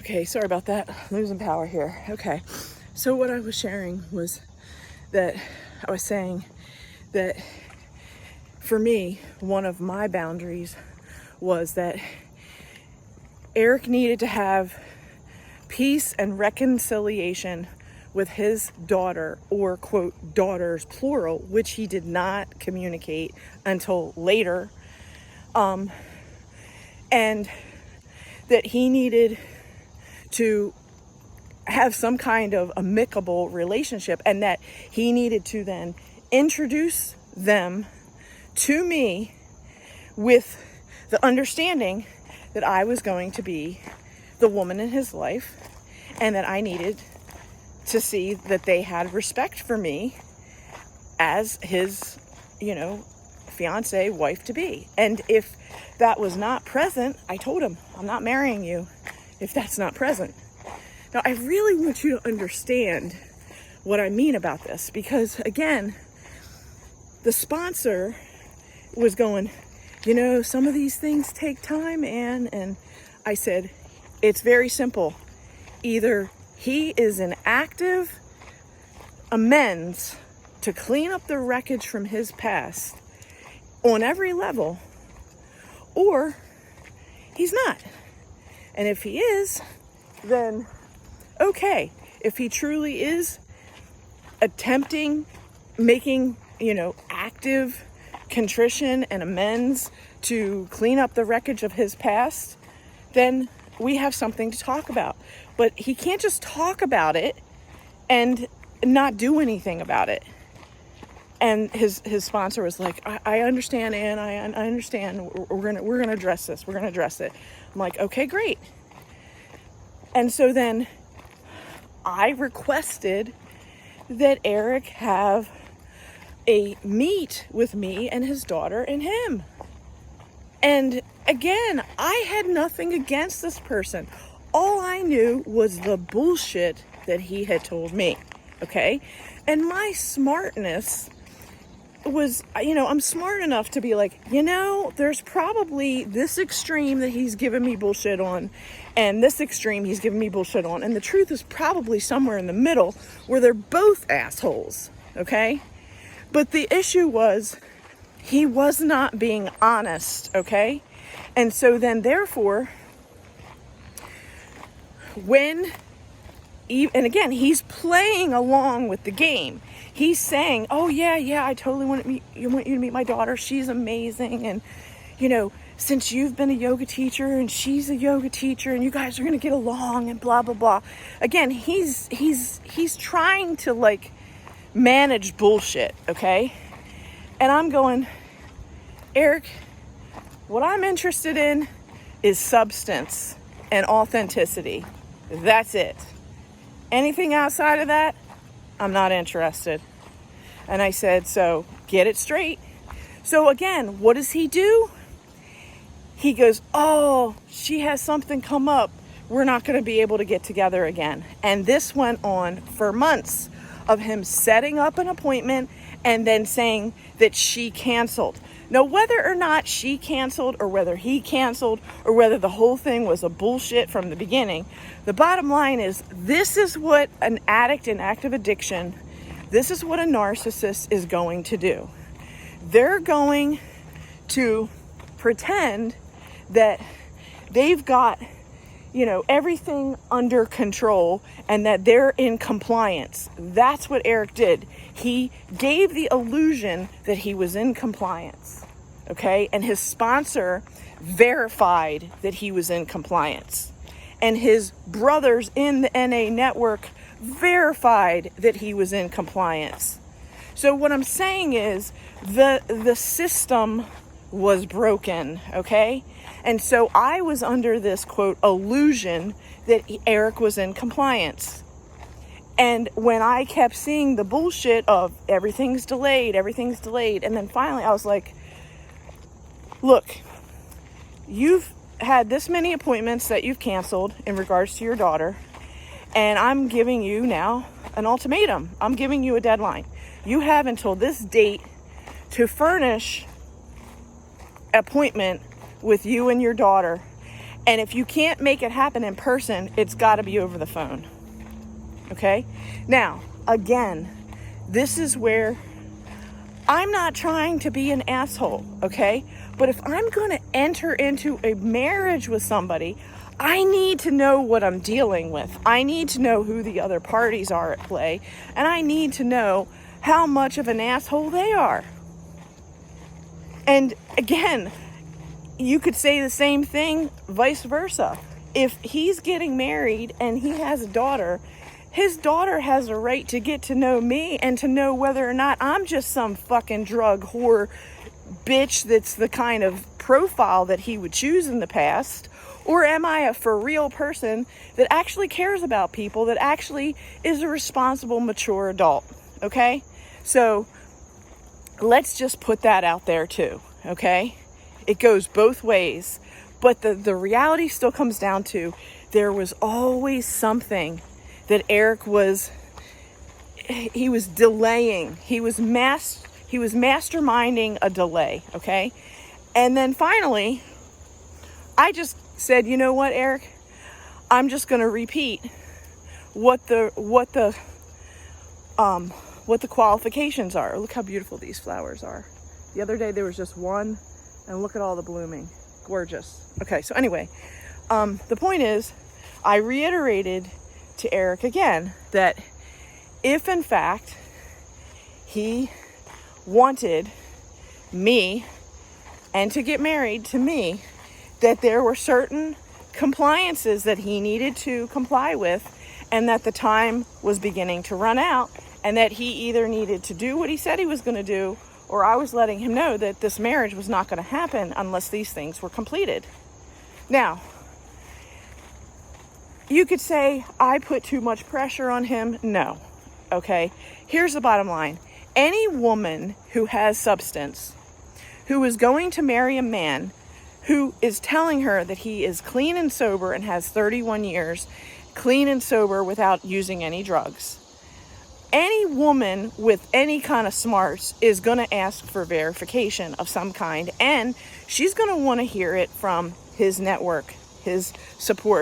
Okay, sorry about that. Losing power here. Okay, so what I was sharing was that I was saying that for me, one of my boundaries was that Eric needed to have peace and reconciliation with his daughter, or quote, daughters, plural, which he did not communicate until later. And that he needed to have some kind of amicable relationship, and that he needed to then introduce them to me with the understanding that I was going to be the woman in his life, and that I needed to see that they had respect for me as his, fiance, wife to be. And if that was not present, I told him, I'm not marrying you if that's not present. Now, I really want you to understand what I mean about this, because again, the sponsor was going, some of these things take time, Anne. And I said, it's very simple. Either he is an active amends to clean up the wreckage from his past on every level, or he's not. And if he is, then okay. If he truly is making, active contrition and amends to clean up the wreckage of his past, then we have something to talk about. But he can't just talk about it and not do anything about it. And his sponsor was like, I understand, Anne. I understand. We're gonna address this. We're gonna address it. I'm like, okay, great. And so then I requested that Eric have a meet with me and his daughter and him. And again, I had nothing against this person. All I knew was the bullshit that he had told me. Okay? And my smartness was, I'm smart enough to be like, there's probably this extreme that he's giving me bullshit on, and this extreme he's giving me bullshit on. And the truth is probably somewhere in the middle where they're both assholes. Okay? But the issue was, he was not being honest. Okay? And so then therefore, and again, he's playing along with the game. He's saying, oh yeah, I totally want you to meet my daughter. She's amazing. And, since you've been a yoga teacher and she's a yoga teacher and you guys are going to get along and blah, blah, blah. Again, he's trying to manage bullshit. Okay. And I'm going, Eric, what I'm interested in is substance and authenticity. That's it. Anything outside of that, I'm not interested. And I said, so get it straight. So again, what does he do? He goes, oh, she has something come up. We're not going to be able to get together again. And this went on for months of him setting up an appointment and then saying that she canceled. Now, whether or not she canceled or whether he canceled or whether the whole thing was a bullshit from the beginning, the bottom line is, this is what an addict in active addiction, this is what a narcissist is going to do. They're going to pretend that they've got, everything under control and that they're in compliance. That's what Eric did. He gave the illusion that he was in compliance. Okay? And his sponsor verified that he was in compliance. And his brothers in the NA network verified that he was in compliance. So what I'm saying is the system was broken, okay? And so I was under this, quote, illusion that Eric was in compliance. And when I kept seeing the bullshit of everything's delayed, and then finally I was like, look, you've had this many appointments that you've canceled in regards to your daughter, and I'm giving you now an ultimatum. I'm giving you a deadline. You have until this date to furnish appointment with you and your daughter. And if you can't make it happen in person, it's got to be over the phone. Okay? Now, again, this is where I'm not trying to be an asshole, okay? But if I'm going to enter into a marriage with somebody, I need to know what I'm dealing with. I need to know who the other parties are at play, and I need to know how much of an asshole they are. And again, you could say the same thing vice versa. If he's getting married and he has a daughter, his daughter has a right to get to know me and to know whether or not I'm just some fucking drug whore bitch that's the kind of profile that he would choose in the past, or am I a for real person that actually cares about people, that actually is a responsible, mature adult. Okay? So let's just put that out there too. Okay? It goes both ways, but the reality still comes down to there was always something that Eric was delaying. He was masterminding a delay, okay? And then finally, I just said, you know what, Eric? I'm just going to repeat what the qualifications are. Look how beautiful these flowers are. The other day there was just one, and look at all the blooming. Gorgeous. Okay, so anyway, the point is, I reiterated to Eric again that if in fact he wanted me and to get married to me, that there were certain compliances that he needed to comply with, and that the time was beginning to run out, and that he either needed to do what he said he was going to do, or I was letting him know that this marriage was not going to happen unless these things were completed. Now, you could say I put too much pressure on him. No. Okay? Here's the bottom line. Any woman who has substance, who is going to marry a man who is telling her that he is clean and sober and has 31 years, clean and sober without using any drugs, any woman with any kind of smarts is going to ask for verification of some kind, and she's going to want to hear it from his network, his support.